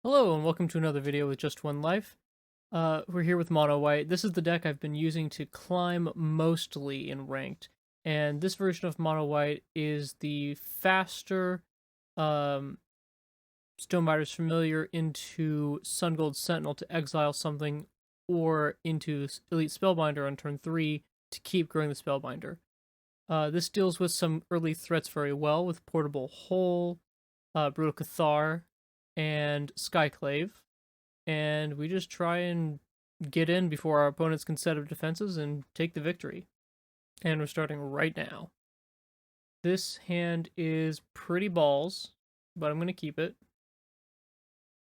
Hello and welcome to another video with Just One Life. We're here with Mono White. This is the deck I've been using to climb mostly in ranked, and this version of Mono White is the faster um, Stonebiter's Familiar into Sun Gold Sentinel to exile something, or into Elite Spellbinder on turn 3 to keep growing the Spellbinder. This deals with some early threats very well with Portable Hole, Brutal Cathar, and Skyclave, and we just try and get in before our opponents can set up defenses and take the victory. And we're starting right now. This hand is pretty balls, but I'm going to keep it.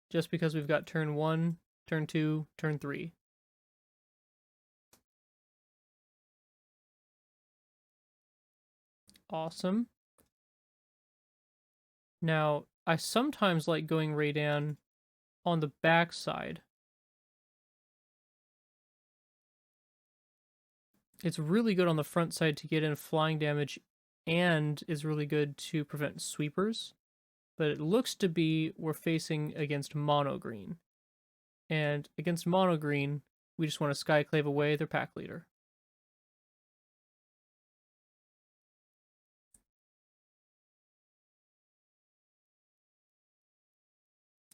Just because we've got turn 1, turn 2, turn 3. Awesome. Now, I sometimes like going Raydan on the backside. It's really good on the front side to get in flying damage, and is really good to prevent sweepers. But it looks to be we're facing against mono green. And against mono green, we just want to Skyclave away their pack leader.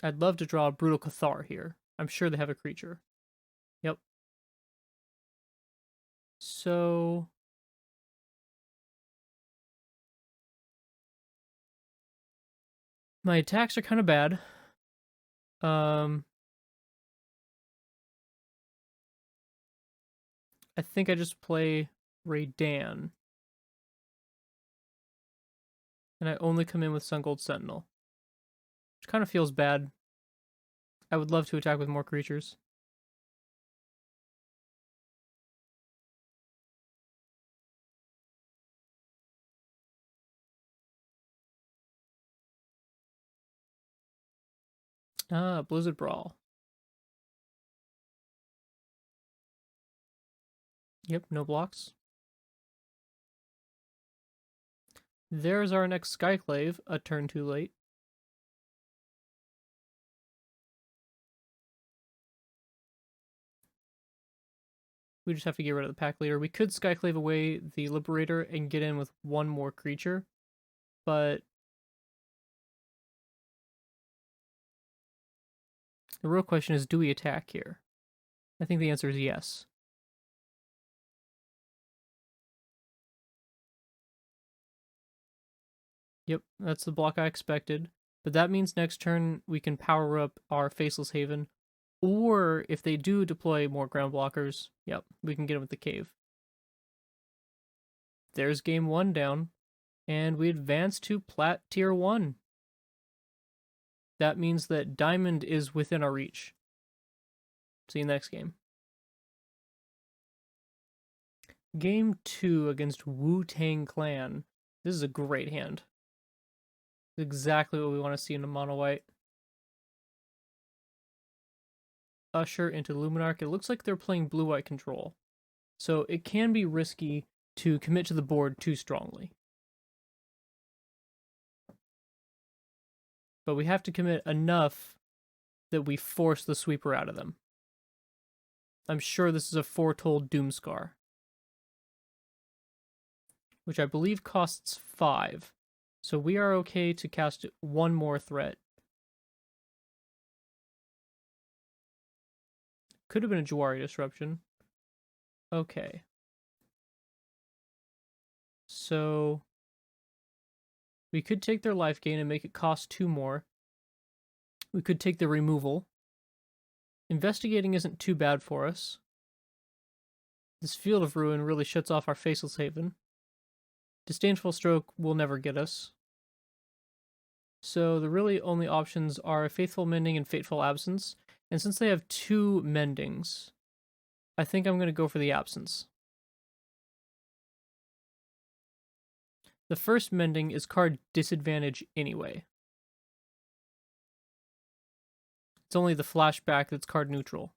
I'd love to draw a Brutal Cathar here. I'm sure they have a creature. Yep. So my attacks are kind of bad. I think I just play Raydan. And I only come in with Sun Gold Sentinel. Which kind of feels bad. I would love to attack with more creatures. Blizzard Brawl. Yep, no blocks. There's our next Skyclave, a turn too late. We just have to get rid of the pack leader. We could Skyclave away the Liberator and get in with one more creature, but the real question is, do we attack here? I think the answer is yes. Yep, that's the block I expected. But that means next turn we can power up our Faceless Haven, or if they do deploy more ground blockers, yep, we can get them with the cave. There's game 1 down, and we advance to Plat Tier 1. That means that Diamond is within our reach. See you next game. Game 2 against Wu-Tang Clan. This is a great hand. Exactly what we want to see in a mono white. Usher into Luminarch. It looks like they're playing blue-white control. So it can be risky to commit to the board too strongly. But we have to commit enough that we force the sweeper out of them. I'm sure this is a Foretold Doomscar, which I believe costs 5. So we are okay to cast one more threat. Could have been a Jawari Disruption. Okay. So we could take their life gain and make it cost 2 more. We could take the removal. Investigating isn't too bad for us. This Field of Ruin really shuts off our Faceless Haven. Disdainful Stroke will never get us. So the really only options are Faithful Mending and Fateful Absence. And since they have 2 mendings, I think I'm going to go for the Absence. The first mending is card disadvantage anyway. It's only the flashback that's card neutral.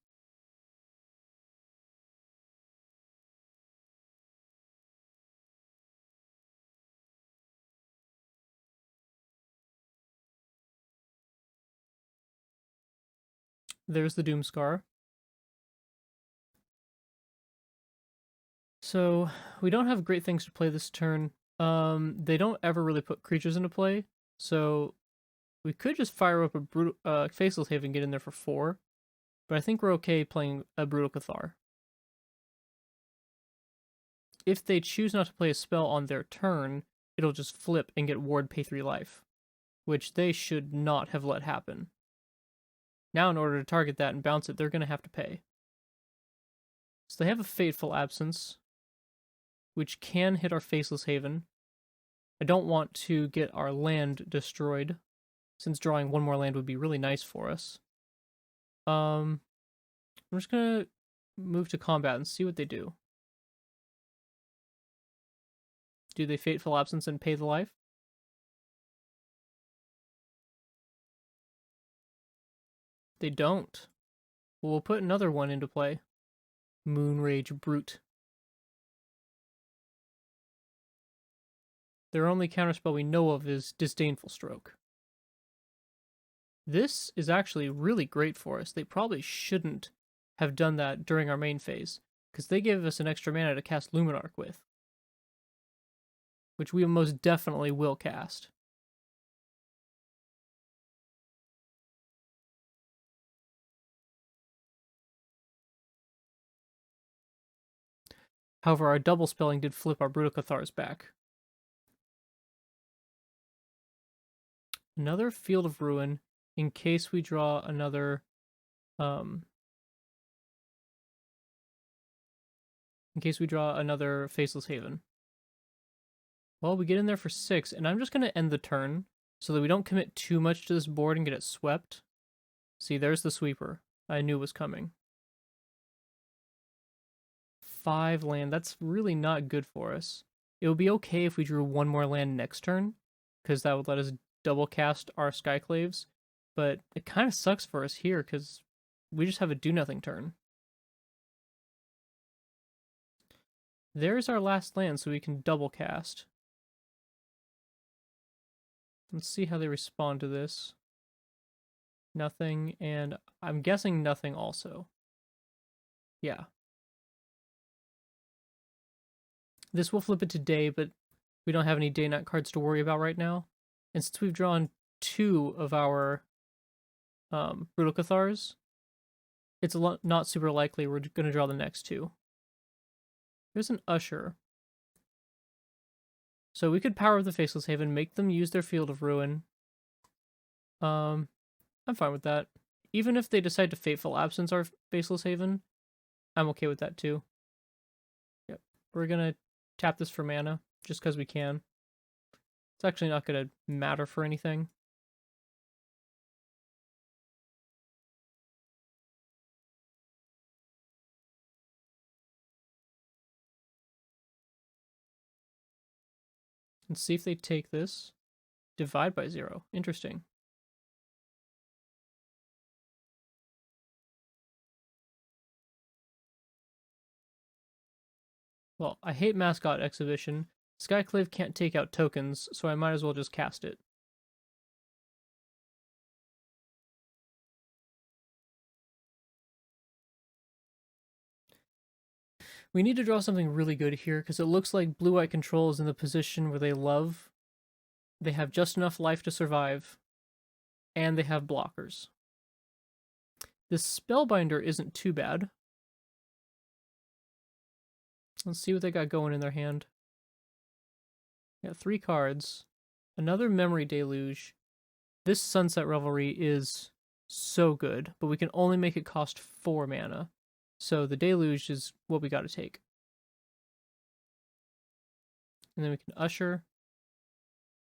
There's the Doomscar. So we don't have great things to play this turn. They don't ever really put creatures into play, so we could just fire up a Faceless Haven and get in there for 4, but I think we're okay playing a Brutal Cathar. If they choose not to play a spell on their turn, it'll just flip and get Ward pay 3 life, which they should not have let happen. Now, in order to target that and bounce it, they're going to have to pay. So they have a Fateful Absence, which can hit our Faceless Haven. I don't want to get our land destroyed, since drawing one more land would be really nice for us. I'm just gonna move to combat and see what they do. Do they Fateful Absence and pay the life? They don't. Well, we'll put another one into play. Moonrage Brute. Their only counterspell we know of is Disdainful Stroke. This is actually really great for us. They probably shouldn't have done that during our main phase, because they gave us an extra mana to cast Luminarch with, which we most definitely will cast. However, our double spelling did flip our Brutal Cathars back. Another Field of Ruin in case we draw another Faceless Haven. Well, we get in there for 6, and I'm just going to end the turn so that we don't commit too much to this board and get it swept. See, there's the sweeper. I knew was coming. 5 land. That's really not good for us. It would be okay if we drew one more land next turn, because that would let us double cast our Skyclaves, but it kind of sucks for us here because we just have a do-nothing turn. There's our last land, so we can double cast. Let's see how they respond to this. Nothing, and I'm guessing nothing also. Yeah. This will flip it to day, but we don't have any day night cards to worry about right now. And since we've drawn 2 of our Brutal Cathars, it's not super likely we're going to draw the next 2. There's an Usher. So we could power the Faceless Haven, make them use their Field of Ruin. I'm fine with that. Even if they decide to Fateful Absence our Faceless Haven, I'm okay with that too. Yep. We're going to tap this for mana, just because we can. It's actually not going to matter for anything. Let's see if they take this. Divide by 0. Interesting. Well, I hate Mascot Exhibition. Skyclave can't take out tokens, so I might as well just cast it. We need to draw something really good here, because it looks like Blue-White Control is in the position where they love. They have just enough life to survive, and they have blockers. This Spellbinder isn't too bad. Let's see what they got going in their hand. Got 3 cards. Another Memory Deluge. This Sunset Revelry is so good, but we can only make it cost 4 mana. So the Deluge is what we gotta take. And then we can Usher.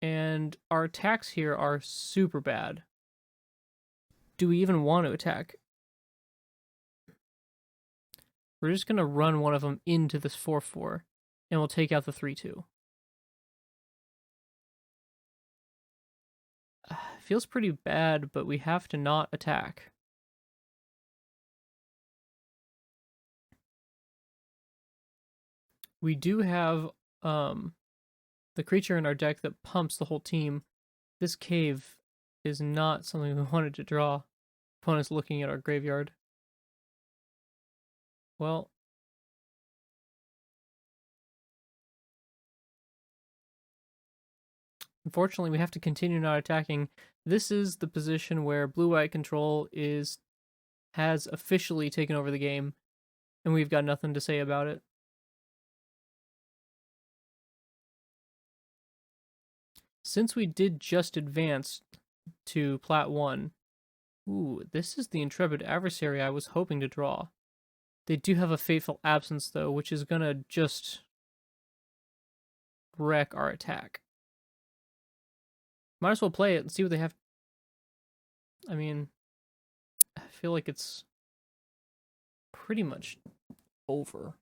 And our attacks here are super bad. Do we even want to attack? We're just gonna run one of them into this 4/4, and we'll take out the 3/2. Feels pretty bad, but we have to not attack. We do have the creature in our deck that pumps the whole team. This cave is not something we wanted to draw. Opponent's looking at our graveyard. Well, unfortunately, we have to continue not attacking. This is the position where blue-white control has officially taken over the game, and we've got nothing to say about it. Since we did just advance to Plat 1, ooh, this is the Intrepid Adversary I was hoping to draw. They do have a Fateful Absence, though, which is gonna just wreck our attack. Might as well play it and see what they have. I mean, I feel like it's pretty much over.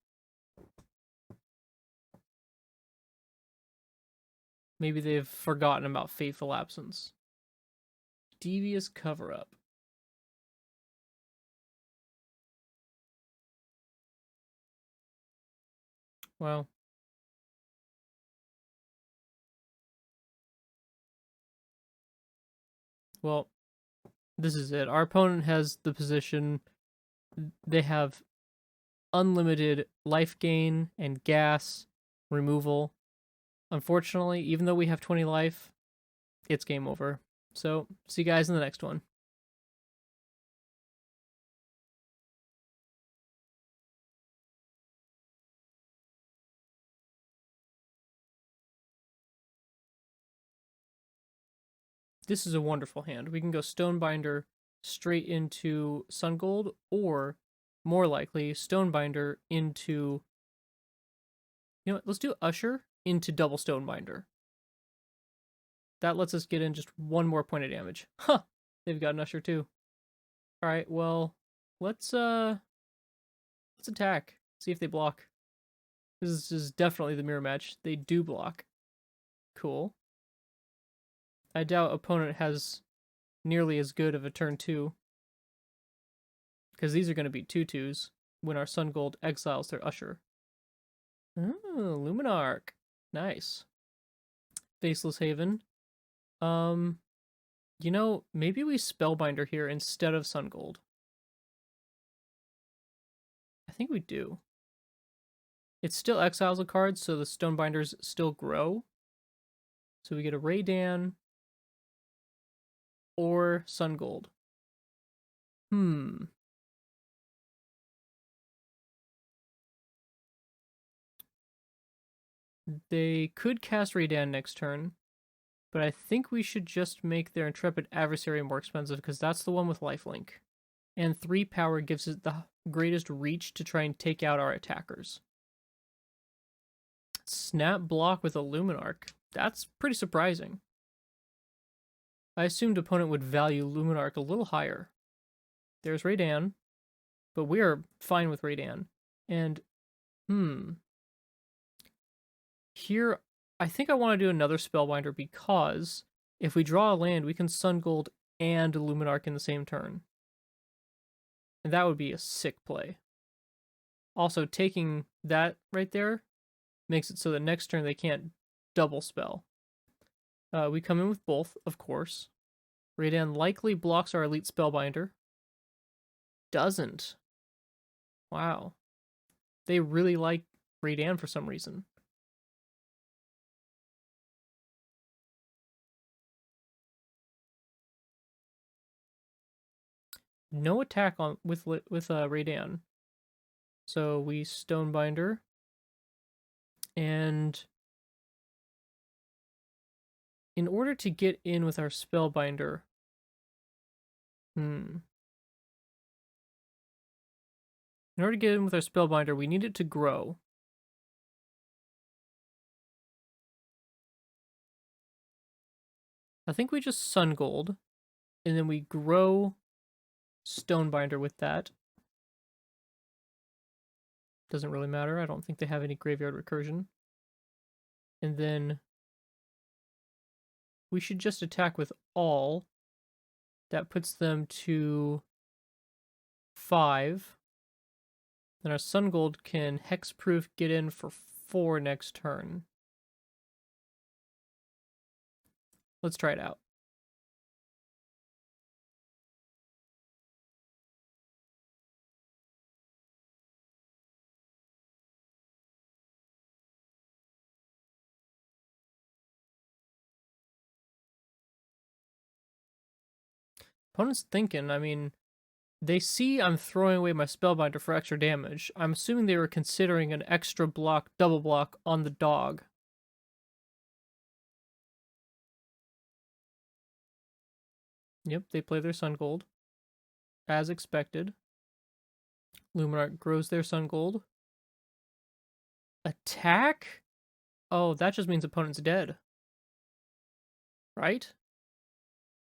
Maybe they've forgotten about Fateful Absence. Devious Cover-Up. Well, this is it. Our opponent has the position. They have unlimited life gain and gas removal. Unfortunately, even though we have 20 life, it's game over. So, see you guys in the next one. This is a wonderful hand. We can go Stonebinder straight into Sungold, or more likely, Stonebinder into... You know what? Let's do Usher into double Stonebinder. That lets us get in just one more point of damage. Huh! They've got an Usher too. Alright, well, let's attack. See if they block. This is definitely the mirror match. They do block. Cool. I doubt opponent has nearly as good of a turn 2. Because these are going to be 2/2s when our Sun Gold exiles their Usher. Oh, Luminarch. Nice. Faceless Haven. You know, maybe we Spellbinder here instead of Sun Gold. I think we do. It still exiles a card, so the Stonebinders still grow. So we get a Raydan or Sun Gold. They could cast Raydan next turn, but I think we should just make their Intrepid Adversary more expensive because that's the one with lifelink. And 3 power gives it the greatest reach to try and take out our attackers. Snap block with a Luminarch. That's pretty surprising. I assumed opponent would value Luminarch a little higher. There's Raydan, but we are fine with Raydan. And, here, I think I want to do another Spellbinder because if we draw a land, we can Sun Gold and Luminarch in the same turn. And that would be a sick play. Also, taking that right there makes it so that next turn they can't double spell. We come in with both, of course. Raydan likely blocks our Elite Spellbinder. Doesn't. Wow. They really like Raydan for some reason. No attack on with Raydan. So we Stonebinder. And in order to get in with our Spellbinder, in order to get in with our Spellbinder, we need it to grow. I think we just Sun Gold, and then we grow Stonebinder with that. Doesn't really matter. I don't think they have any graveyard recursion. And then we should just attack with all. That puts them to 5. Then our Sun Gold can Hexproof get in for 4 next turn. Let's try it out. Opponent's thinking, I mean, they see I'm throwing away my Spellbinder for extra damage. I'm assuming they were considering an extra block, double block on the dog. Yep, they play their Sun Gold. As expected. Luminarch grows their Sun Gold. Attack? Oh, that just means opponent's dead. Right?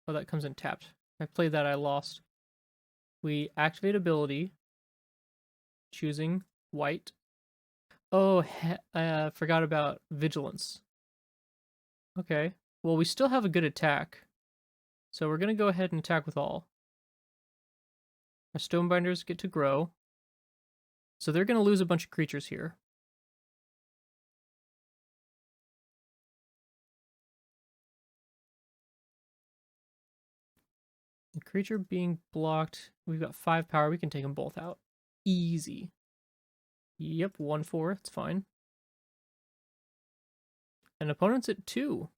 Oh, that comes in tapped. I played that, I lost. We activate ability. Choosing white. Oh, I forgot about vigilance. Okay. Well, we still have a good attack. So we're going to go ahead and attack with all. Our Stonebinders get to grow. So they're going to lose a bunch of creatures here. The creature being blocked. We've got 5 power. We can take them both out. Easy. Yep, 1/4. It's fine. And opponent's at 2.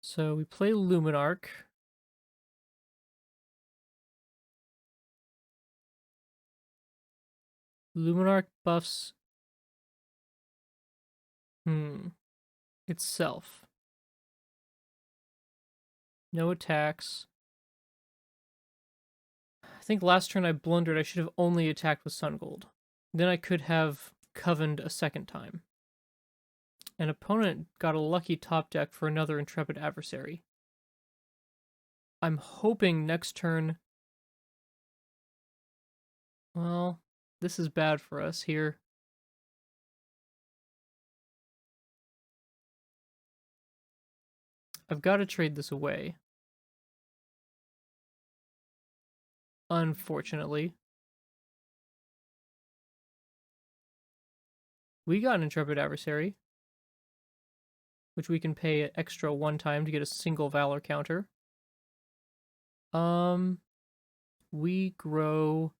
So we play Luminarch. Luminarch buffs itself. No attacks. I think last turn I blundered. I should have only attacked with Sun Gold. Then I could have Covened a second time. An opponent got a lucky top deck for another Intrepid Adversary. I'm hoping next turn... Well, this is bad for us here. I've got to trade this away. Unfortunately. We got an Intrepid Adversary, which we can pay extra 1 time to get a single Valor counter. We grow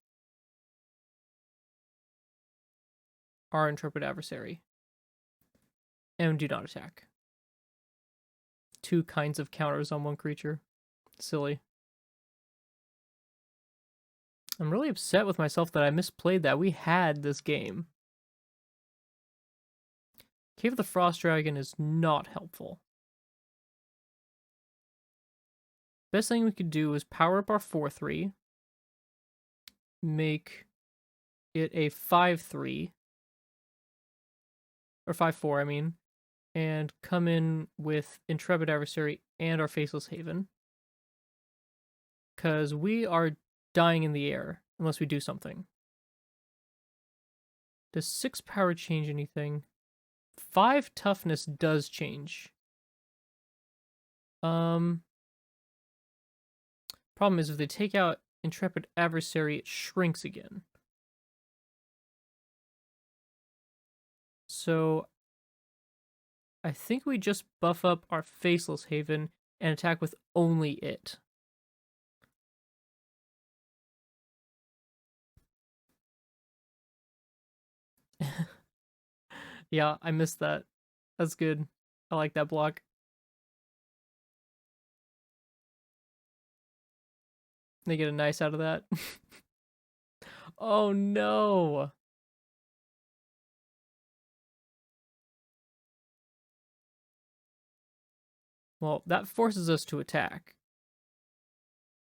our Intrepid Adversary. And do not attack. 2 kinds of counters on 1 creature. Silly. I'm really upset with myself that I misplayed that. We had this game. Cave of the Frost Dragon is not helpful. Best thing we could do is power up our 4/3. Make it a 5/3. Or 5/4, I mean. And come in with Intrepid Adversary and our Faceless Haven. Because we are dying in the air unless we do something. Does 6 power change anything? 5 toughness does change. Problem is if they take out Intrepid Adversary, it shrinks again. So I think we just buff up our Faceless Haven and attack with only it. Yeah, I missed that. That's good. I like that block. They get a nice out of that. Oh no! Well, that forces us to attack.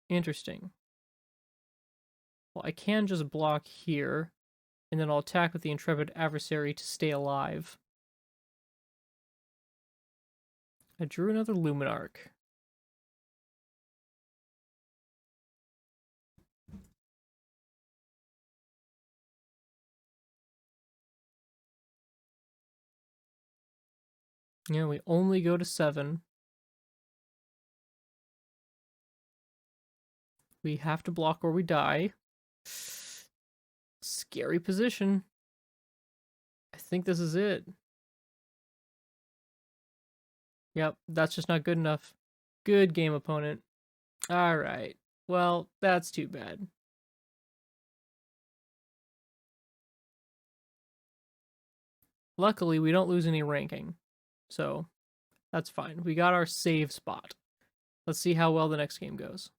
Interesting. Well, I can just block here, and then I'll attack with the Intrepid Adversary to stay alive. I drew another Luminarch. Yeah, we only go to 7. We have to block or we die. Scary position. I think this is it. Yep, that's just not good enough. Good game, opponent. Alright. Well, that's too bad. Luckily, we don't lose any ranking. So, that's fine. We got our save spot. Let's see how well the next game goes.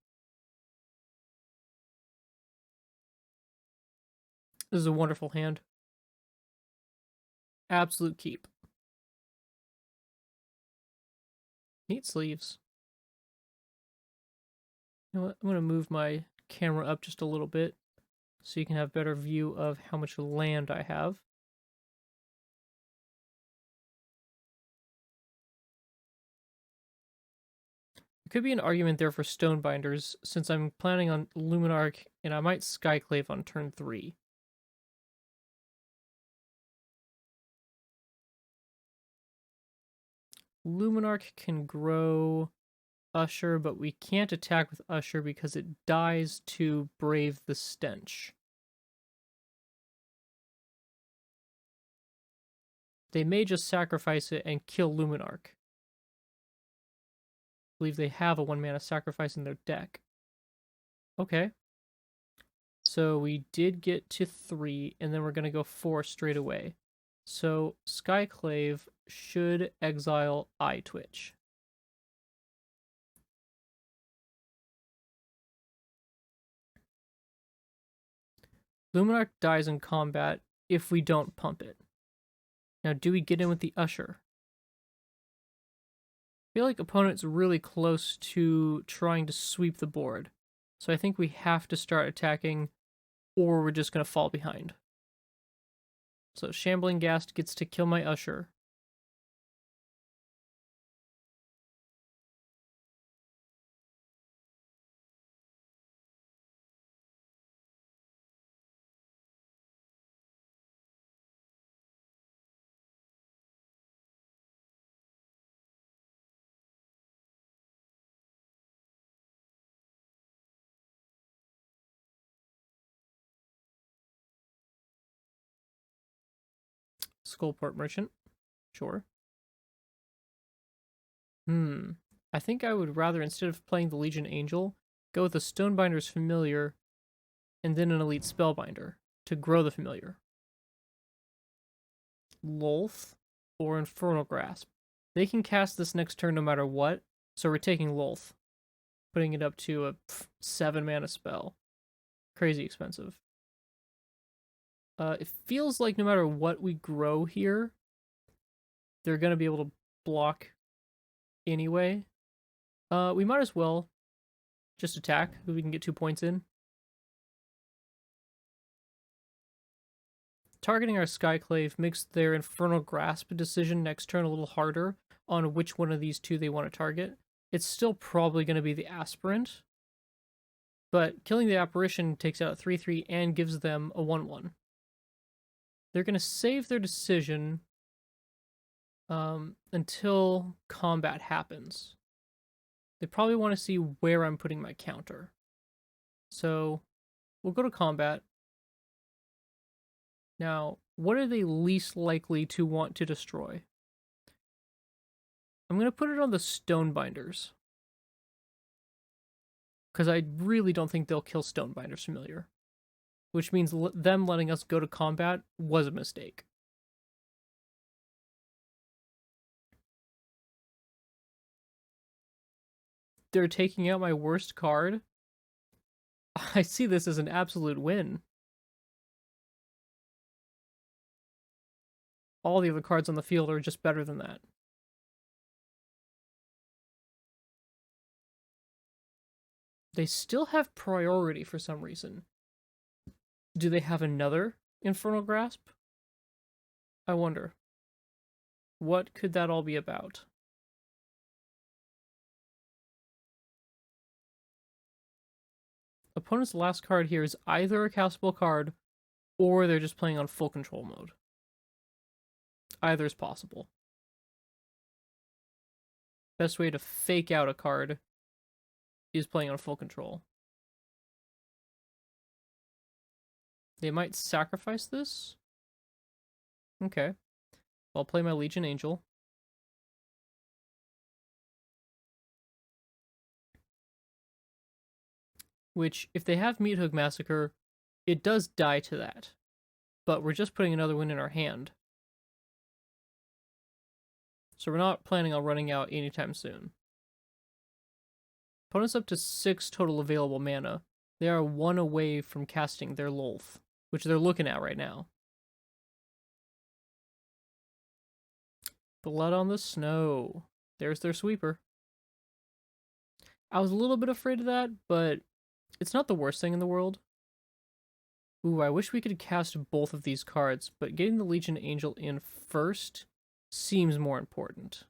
This is a wonderful hand. Absolute keep. Neat sleeves. You know what? I'm going to move my camera up just a little bit so you can have better view of how much land I have. There could be an argument there for Stonebinders, since I'm planning on Luminarch, and I might Skyclave on turn 3. Luminarch can grow Usher, but we can't attack with Usher because it dies to Brave the Stench. They may just sacrifice it and kill Luminarch. I believe they have a 1-mana sacrifice in their deck. Okay. So we did get to 3, and then we're going to go 4 straight away. So Skyclave should exile Eye Twitch. Luminarch dies in combat if we don't pump it. Now, do we get in with the Usher? I feel like opponent's really close to trying to sweep the board. So I think we have to start attacking, or we're just going to fall behind. So Shambling Ghast gets to kill my Usher. Skullport Merchant. Sure. I think I would rather, instead of playing the Legion Angel, go with a Stonebinder's Familiar and then an Elite Spellbinder to grow the Familiar. Lolth or Infernal Grasp. They can cast this next turn no matter what, so we're taking Lolth, putting it up to a 7-mana spell. Crazy expensive. It feels like no matter what we grow here, they're going to be able to block anyway. We might as well just attack, so we can get 2 points in. Targeting our Skyclave makes their Infernal Grasp decision next turn a little harder on which one of these 2 they want to target. It's still probably going to be the Aspirant, but killing the Apparition takes out a 3/3 and gives them a 1/1. They're going to save their decision until combat happens. They probably want to see where I'm putting my counter. So we'll go to combat. Now, what are they least likely to want to destroy? I'm going to put it on the Stonebinders, because I really don't think they'll kill Stonebinders Familiar, which means them letting us go to combat was a mistake. They're taking out my worst card. I see this as an absolute win. All the other cards on the field are just better than that. They still have priority for some reason. Do they have another Infernal Grasp? I wonder. What could that all be about? Opponent's last card here is either a castable card, or they're just playing on full control mode. Either is possible. Best way to fake out a card is playing on full control. They might sacrifice this? Okay. I'll play my Legion Angel. which, if they have Meat Hook Massacre, it does die to that. But we're just putting another one in our hand. So we're not planning on running out anytime soon. Opponent's up to 6 total available mana. They are 1 away from casting their Lolth, which they're looking at right now. Blood on the Snow. There's their sweeper. I was a little bit afraid of that, but it's not the worst thing in the world. Ooh, I wish we could cast both of these cards, but getting the Legion Angel in first seems more important.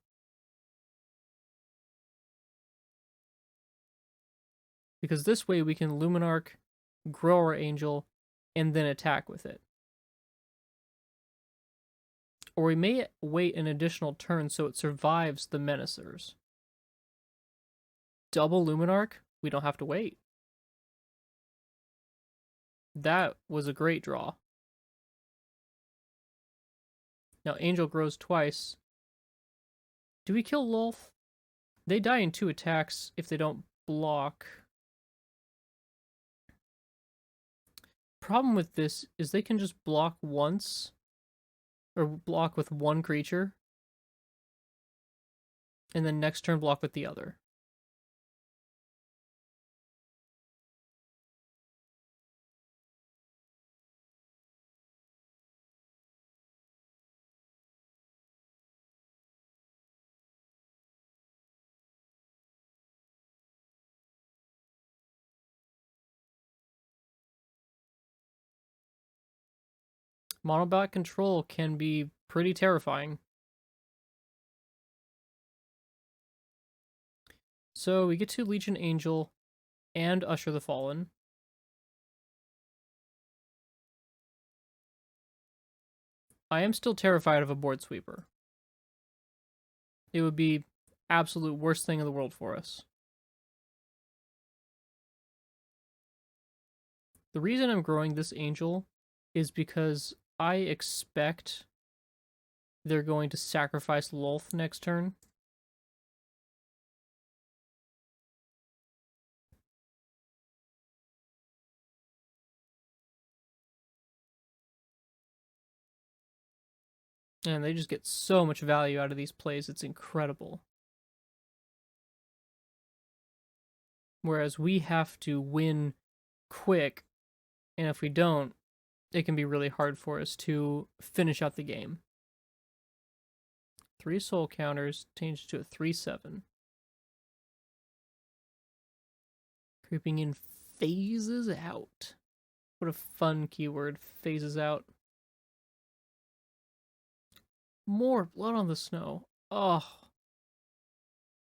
Because this way we can Luminarch, grow our Angel, and then attack with it. Or we may wait an additional turn so it survives the Menacers. Double Luminarch? We don't have to wait. That was a great draw. Now Angel grows twice. Do we kill Lolth? They die in 2 attacks if they don't block. Problem with this is they can just block once, or block with one creature, and then next turn block with the other. Monobot control can be pretty terrifying. So we get to Legion Angel and Usher the Fallen. I am still terrified of a board sweeper. It would be absolute worst thing in the world for us. The reason I'm growing this Angel is because I expect they're going to sacrifice Lolth next turn. And they just get so much value out of these plays, it's incredible. Whereas we have to win quick, and if we don't, it can be really hard for us to finish out the game. 3 soul counters changed to a 3/7. Creeping in phases out. What a fun keyword, phases out. More blood on the snow. Oh,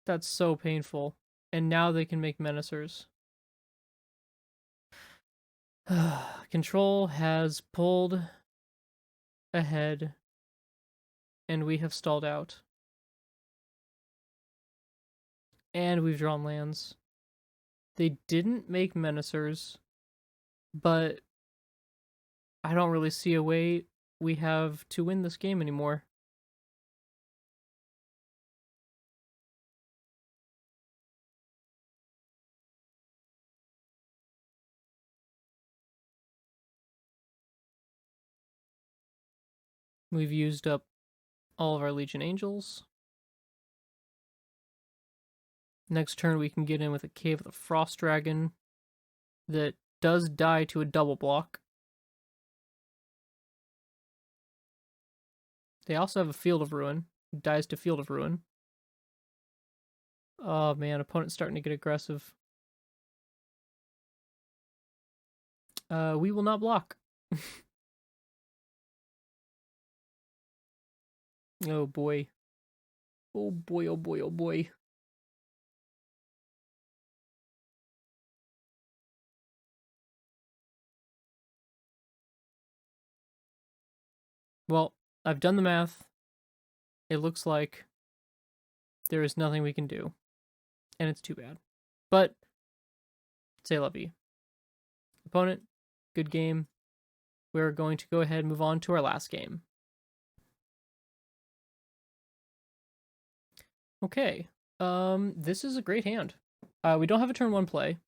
that's so painful. And now they can make Menacers. Control has pulled ahead, and we have stalled out. And we've drawn lands. They didn't make Menacers, but I don't really see a way we have to win this game anymore. We've used up all of our Legion Angels. Next turn we can get in with a Cave of the Frost Dragon that does die to a double block. They also have a Field of Ruin. Dies to Field of Ruin. Oh man, opponent's starting to get aggressive. We will not block. Oh boy. Oh boy, oh boy, oh boy. Well, I've done the math. It looks like there is nothing we can do. And it's too bad. But, say lovey. Opponent, good game. We're going to go ahead and move on to our last game. Okay. This is a great hand. We don't have a turn 1 play.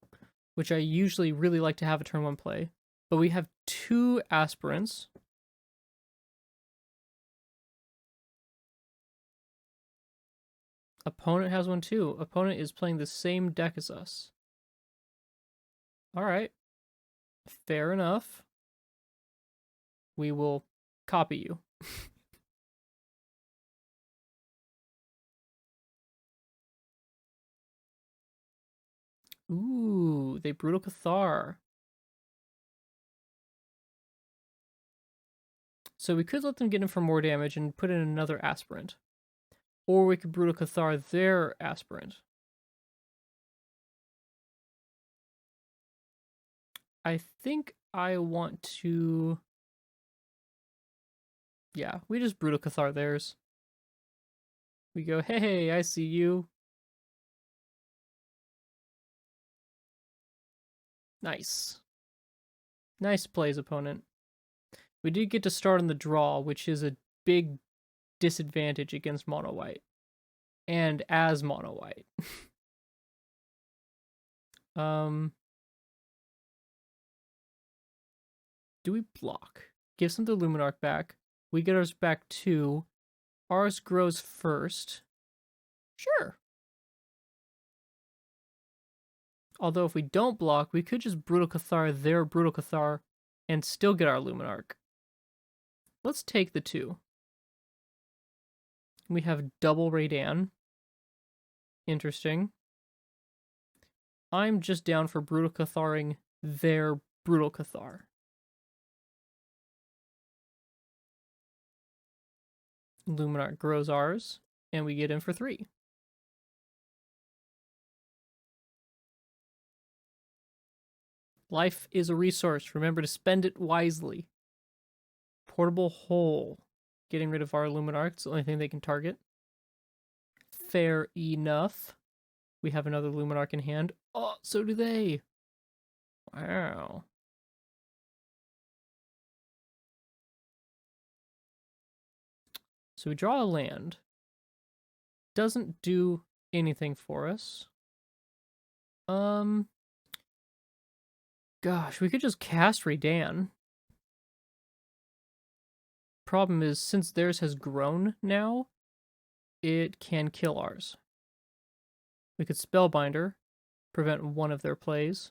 which I usually really like to have a turn 1 play. But we have 2 aspirants. Opponent has one too. Opponent is playing the same deck as us. Alright. Fair enough. We will copy you. Ooh, they Brutal Cathar. So we could let them get in for more damage and put in another aspirant. Or we could Brutal Cathar their aspirant. I think I want to... Yeah, we just Brutal Cathar theirs. We go, hey, I see you. Nice. Nice plays, opponent. We did get to start on the draw, which is a big disadvantage against mono white. And as mono white. Do we block? Gives them the Luminarch back. We get ours back too. Ours grows first. Sure. Although if we don't block, we could just Brutal Cathar their Brutal Cathar and still get our Luminarch. Let's take the 2. We have double Raydan. Interesting. I'm just down for Brutal Catharing their Brutal Cathar. Luminarch grows ours, and we get in for 3. Life is a resource. Remember to spend it wisely. Portable Hole. Getting rid of our Luminarch. It's the only thing they can target. Fair enough. We have another Luminarch in hand. Oh, so do they. Wow. So we draw a land. Doesn't do anything for us. Gosh, we could just cast Raydan. Problem is, since theirs has grown now, it can kill ours. We could Spellbinder, prevent one of their plays.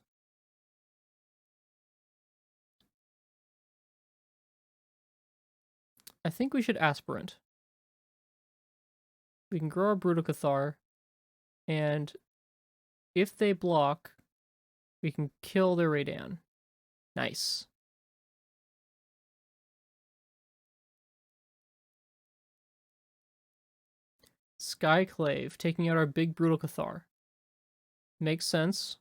I think we should Aspirant. We can grow our Brutal Cathar, and if they block, we can kill their Raydan. Nice. Skyclave, taking out our big Brutal Cathar. Makes sense.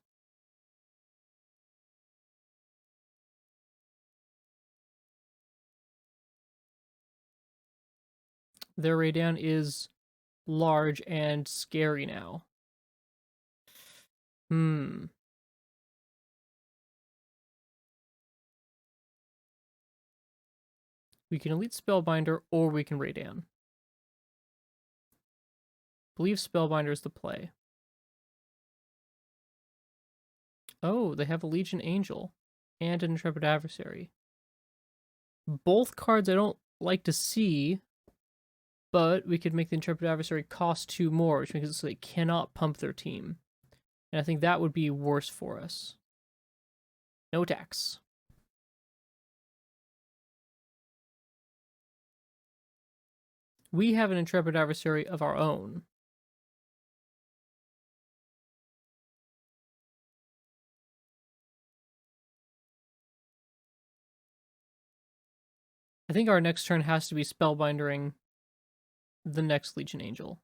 Their Raydan is large and scary now. We can Elite Spellbinder, or we can Raydan. Believe Spellbinder is the play. Oh, they have a Legion Angel and an Intrepid Adversary. Both cards I don't like to see, but we could make the Intrepid Adversary cost 2 more, which means it so they cannot pump their team. And I think that would be worse for us. No attacks. We have an Intrepid Adversary of our own. I think our next turn has to be Spellbindering the next Legion Angel.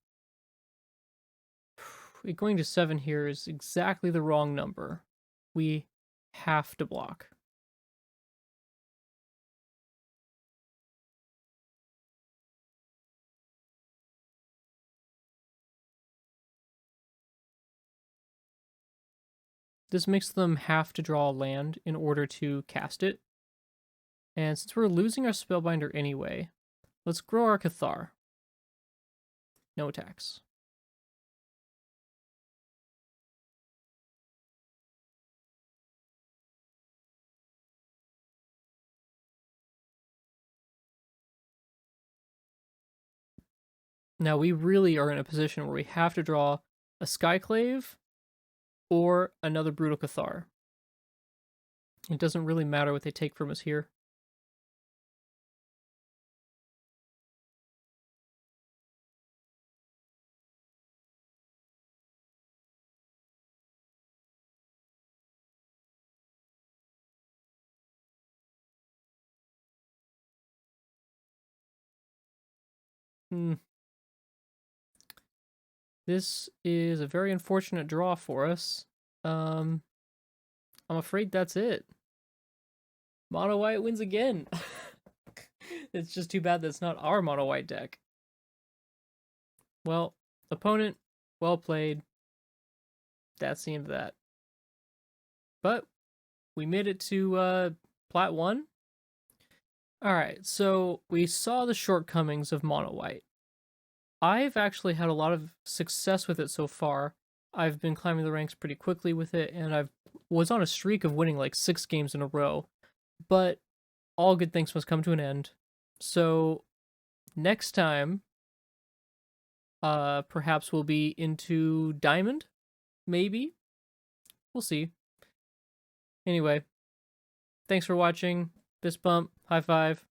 Going to 7 here is exactly the wrong number. We have to block. This makes them have to draw a land in order to cast it. And since we're losing our Spellbinder anyway, let's grow our Cathar. No attacks. Now we really are in a position where we have to draw a Skyclave or another Brutal Cathar. It doesn't really matter what they take from us here. This is a very unfortunate draw for us. I'm afraid that's it. Mono White wins again. It's just too bad that's not our Mono White deck. Well, opponent, well played. That's the end of that. But we made it to Plat 1. Alright, so we saw the shortcomings of Mono White. I've actually had a lot of success with it so far. I've been climbing the ranks pretty quickly with it, and I was on a streak of winning like 6 games in a row. But all good things must come to an end. So next time, perhaps we'll be into Diamond, maybe. We'll see. Anyway, thanks for watching. Fist bump, high five.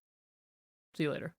See you later.